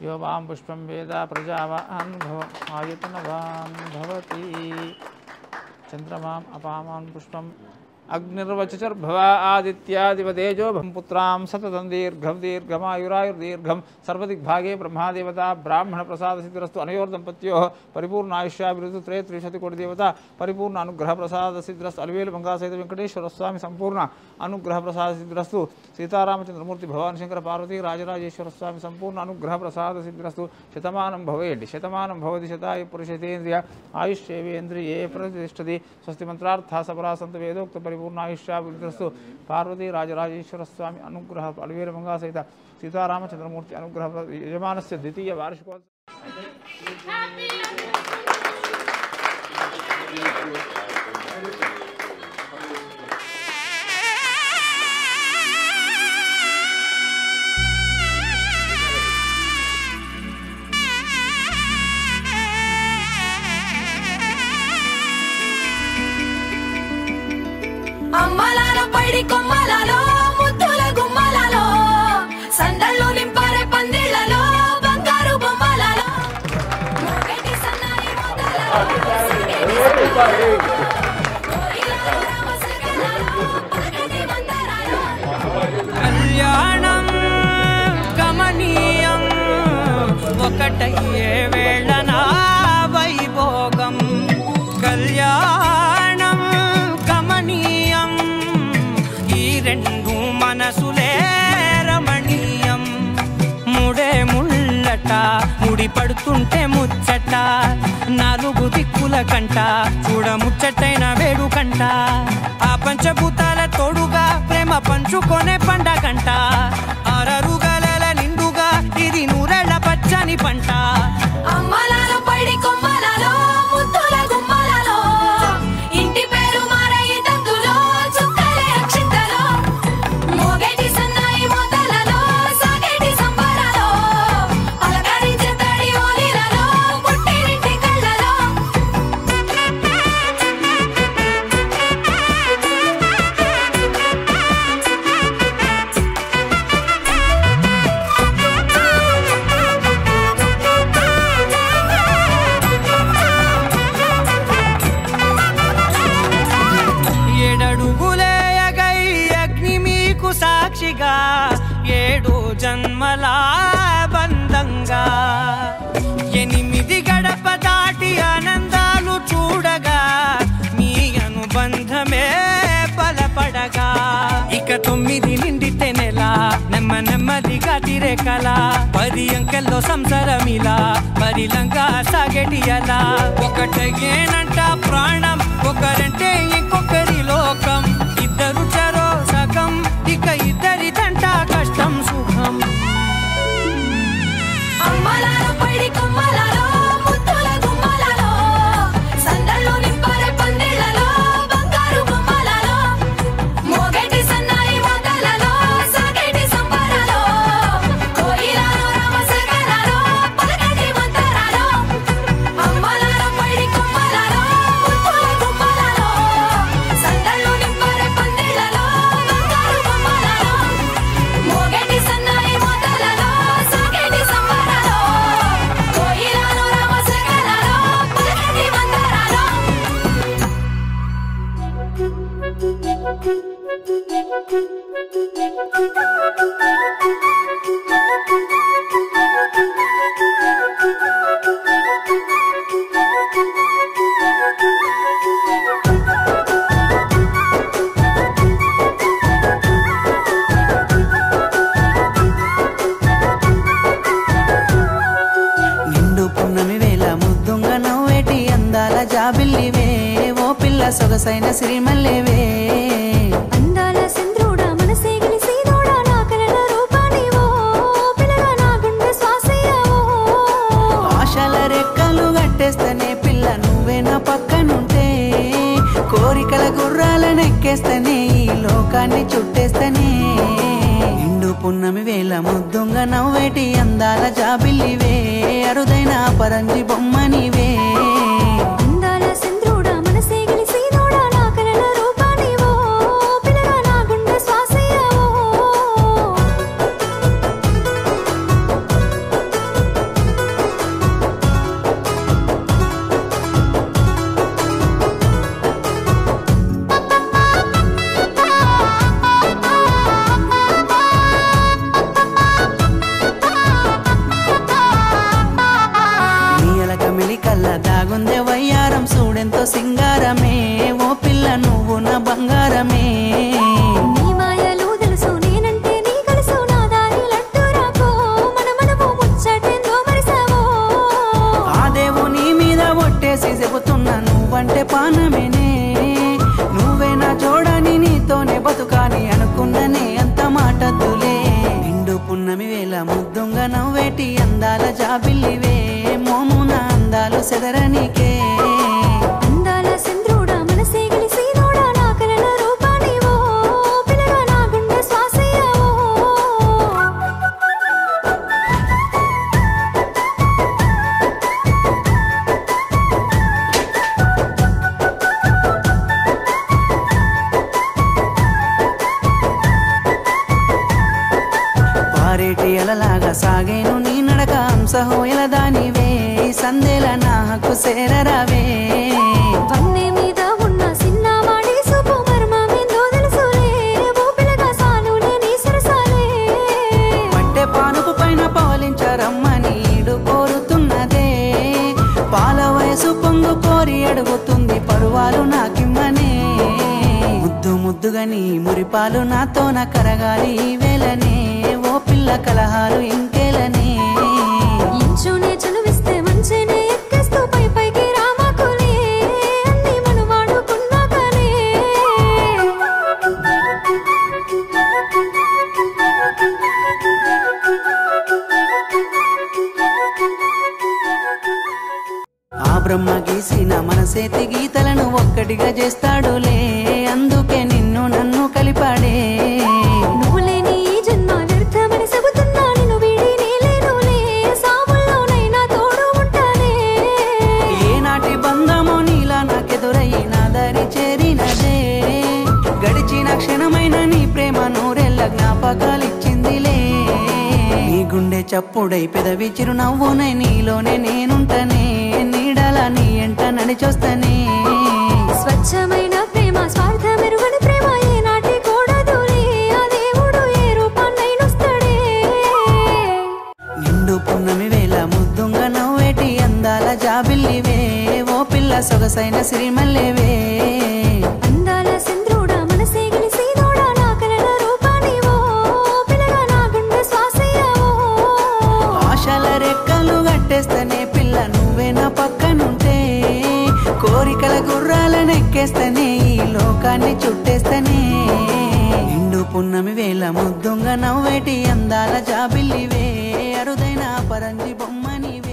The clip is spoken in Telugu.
यो वां पुष्पं वेद प्रजावान् आयतनवान् भवति चन्द्रमाम् अपामान् पुष्पम् अग्निर्वचर्भवा आदित्यादिवतेजो पुत्रां सततं दीर्घमायुरायुर्दीर्घं सर्वदिग्भागे ब्रह्मादेवता ब्राह्मणप्रसादसिद्धिरस्तु अनयोर्दम्पत्योः परिपूर्णायुष्याभिवृद्धि त्रयत्रिंशतिकोटिदेवता परिपूर्ण अनुग्रहप्रसादसिद्धिरस्तु अलवेलु मंगासहित वेंकटेश्वरस्वामी संपूर्ण अनुग्रहप्रसादसिद्धिरस्तु सीतारामचंद्रमूर्ति भगवान् शंकर पार्वती राजराजेश्वरस्वामी संपूर्ण अनुग्रहप्रसादसिद्धिरस्तु शतमानं भवेत् शतमानं भवति शतायु पुरुषेतेन्द्रिय आयुष्येवेन्द्रिये प्रतिष्ठति स्वस्ति मंत्रार्थः सबला सन्तु वेदोक्त पूर्णायुष्याभिवृद्धिरस्तु पार्वती राजराजेश्वर स्वामी अनुग्रह अलवेल मंगा सहित सीतारामचंद्रमूर्ति अनुग्रह यजमानस्य द्वितीय वार्षिकोत्सव అమ్మలాలో పైడి కొమ్మలాలో ముద్దుల గుమ్మలాలో సందళ్ళు నింపారే పందిళ్లలో బంగారు బొమ్మలాలో మోగటి సన్నాయి మోతలలో కళ్యాణం గమనీయం ఒకటయ్యే వేళన వైభోగం కళ్యాణం గమనీయం ఈ రెండు మనసులే రమణీయం ముడే ముళ్ళట ముడి పడుతుంటే ముచ్చట నాలుగు దిక్కుల కంట చూడ ముచ్చటైన వేడుకంట ఆ పంచభూతాల తోడుగా ప్రేమ పంచుకొనే పండగంట ఆరరుగల నిండుగా ఇది నూరెళ్ళ పచ్చని పంట అమ్మలాలో పైడి కొమ్మలాలో ముద్దుల గుమ్మలాలో ఇంటి పేరు మారయి తందులో చుక్కలే అక్షింతలో మోగేటి సన్నాయి మోతలలో సాగేటి సంబరాలో పలకరించే తడి ఓలిలలో పుట్టినింటి కళ్ళలో ఏడడుగులేయగై అగ్ని మీకు సాక్షిగా ఏడు జన్మల బంధంగా ఎనిమిది గడప దాటి ఆనందాలు చూడగా మీ అనుబంధమే బలపడగా ఇక 9 నిండితే నెల నెమ్మదిగా తిరే కల 10 అంకెల్లో సంసారమిలా పరిలంగా సాగేటి అలా ఒకటేనంట ప్రాణం ఒకరంటే ఇంకొకరి లోకం ఇద్దరు చరో సగం ఇక ఇద్దరిదంట కష్టం సుఖం అమ్మలాలో పైడి కొమ్మలాలో ముద్దుల గుమ్మలాలో సందళ్ళు నింపారే పందిళ్లలో బంగారు బొమ్మలాలో మోగేటి సన్నాయి మోతలలో సాగేటి సంబరాలో కోయిలాలో రామశకనాలో పలకటి మంతరాలో అమ్మలాలో పైడి కొమ్మలాలో ముద్దుల గుమ్మలాలో సందళ్ళు నింపారే పందిళ్లలో బంగారు బొమ్మలాలో మోగేటి సన్నాయి మోతలలో సాగేటి సంబరాలో కోయిలాలో రామశకనాలో పలకటి మంతరాలో నిండు పున్నమి వేళ ముద్దుంగ నవ్వేటి అందాల జాబిల్లివే ఓ పిల్ల సొగసైన శ్రీమల్లివే అందాల చంద్రుడా మనసేగిలి సీదోడా నా కలల రూపానివో పిల్లగా నా గుండె శ్వాసయ్యవో ఆశల రెక్కలు కట్టేస్తనే పిల్ల నువ్వే నా పక్కనుంటే కోరికల గుర్రాలనెక్కేస్తనే ఈ లోకాన్ని చుట్టేస్తనే నిండు పున్నమి వేళ ముద్దుంగ నవ్వేటి అందాల జాబిల్లివే అరుదైన పరంజి బొమ్మనివే అందాల చంద్రుడా మనసేగిలి సీదోడా నా కలల రూపానివో పిల్లగా నా గుండె శ్వాసయ్యవో అంటే పానమేనే నువ్వే నా జోడని నీతోనే బతుకాని అనుకున్ననే అంత మాటద్దులే నిండు పున్నమి వేళ ముద్దుంగా నవ్వేటి అందాల జాబిల్లివే మోమున అందాలు సెదరనికే అందాల చంద్రుడా మనసే గెలిసి నోడా నా కలల రూపానివో పిల్లగా నా గుండె శ్వాసయ్యావో పారేటి అలలాగా సాగేను నీ నడక హంసహోయల దానివే సందేల నా హక్కు సేరరావే వన్నె మీద ఉన్న సిన్నవాడి సూపు మర్మమేందో తెలుసులే ఓ పిల్లగా సానులే నీ సరసాలే పట్టె పానుపు పైన పవలించరమ్మని ఈడు కోరుతున్నదే పాల వయసు పొంగు కోరి అడుగుతుంది పరువాలు నాకిమ్మనే ముద్దు ముద్దుగా నీ మురిపాలు నాతోన కరగాలి ఈ వేళనే ఓ పిల్ల కలహాలు ఇంకేలనే ఇంచునే చనువిస్తే మంచినే ఎక్కేస్తూ పై పైకి రామాకులే అన్ని మనం వాడుకున్నాకనే ఆ బ్రహ్మ గీసిన మనసేతి గీతలను ఒక్కటిగా చేస్తాడులే అందుకే నిన్ను నన్ను కలిపాడే నువ్వు లేని ఈ జన్మ వ్యర్థమని చెబుతున్నా నిన్ను వీడి నేలేనులే సావుల్లోనైనా తోడు ఉంటానే ఏనాటి బంధమో నీలా నాకెదురయ్యి నా దారి చేరినదే గడిచిన క్షణమైన నీ ప్రేమ నూరెళ్ళ జ్ఞాపకాలిచ్చిందిలే నీ గుండె చప్పుడై పెదవి చిరునవ్వునై నీలోనే నేనుంటనే నీడలా నీ ఎంట నడిచొస్తనే స్వచ్ఛమైన ప్రేమ స్వార్థమెరుగని ప్రేమ ఏనాటి కూడదులే ఆ దేవుడు ఏ రూపాన్నైనొస్తాడే నిండు పున్నమి వేళ ముద్దుంగా నవ్వేటి అందాల జాబిల్లివే ఓ పిల్ల సొగసైన సిరిమల్లెవే అందాల చంద్రుడా మనసే గెలిసి నోడా నా కలల రూపానివో పిల్లగా నా గుండె శ్వాసయ్యావో ఆశల రెక్కలు కట్టేస్తనే పిల్ల నువ్వే నా పక్కనుంటే కోరికల గుర్రాలనెక్కేస్తనే ఈ లోకాన్ని చుట్టేస్తనే నిండు పున్నమి వేళ ముద్దుంగా నవ్వేటి అందాల జాబిల్లివే అరుదైన పరంజి బొమ్మనివే